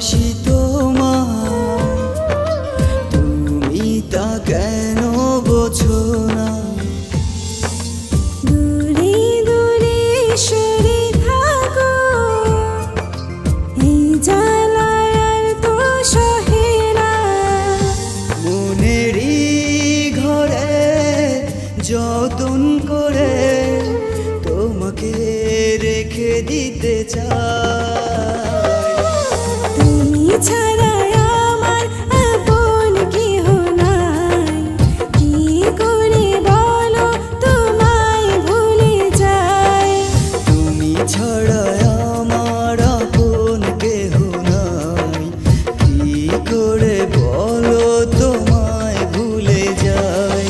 ভালোবাসি তোমায়, তুমি তা কেন বোঝো না? দূরে দূরে সরে থাকো, এই জ্বালায় আর তো সহে না। মনেরই ঘরে যতন করে তোমাকে রেখে দিতে চাই। তুমি ছাড়া আমার আপন কেহ নাই, কি করে বলো তোমায় ভুলে যাই। তুমি ছাড়া আমার আপন কেহ নাই, কি করে বলো তোমায় ভুলে যাই।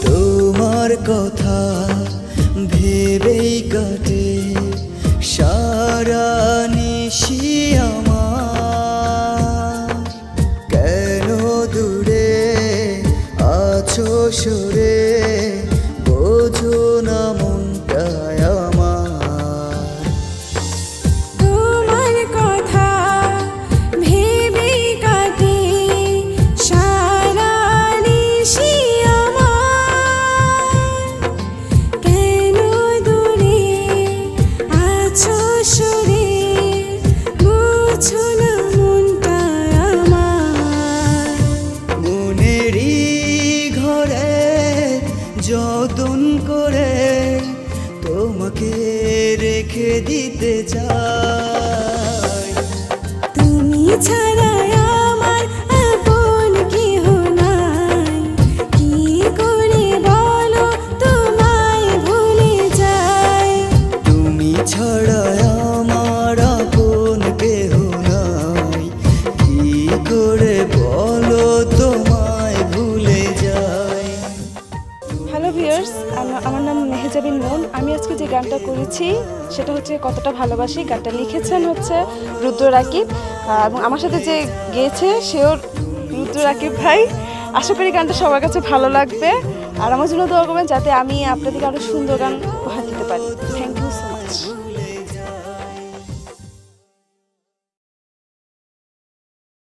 তোমার কথা ভেবেই কাটে সারা নিশি আমার। কেন দূরে আছো সরে বোঝো না মনটায় আমার। তোমার কথা ভেবে কাটে সারা নিশি আমার। কেন দূরে আছো সরে বুঝো না মনটা আমার। মনেরই ঘরে যতন করে তোমাকে রেখে দিতে চাই। তুমি ছাড়া আমার আপন কেহ নাই, কি করে বলো তোমায় ভুলে যাই। তুমি ছাড়া আমার আপন কেহ নাই, কি করে বলো তোমায় ভুলে যাই। হ্যালো ভিউয়ার্স, আমার নাম মেহেজাবিন মন। আমি আজকে যে গানটা করেছি সেটা হচ্ছে কতটা ভালোবাসি। গানটা লিখেছেন হচ্ছে রুদ্র রাকিব, এবং আমার সাথে যে গেয়েছে সেও রুদ্র রাকিব ভাই। আশা করি গানটা সবার কাছে ভালো লাগবে, আর আমার জন্য দোয়া করবেন যাতে আমি আপনাদেরকে আরও সুন্দর গান উপহার দিতে পারি। Thank you.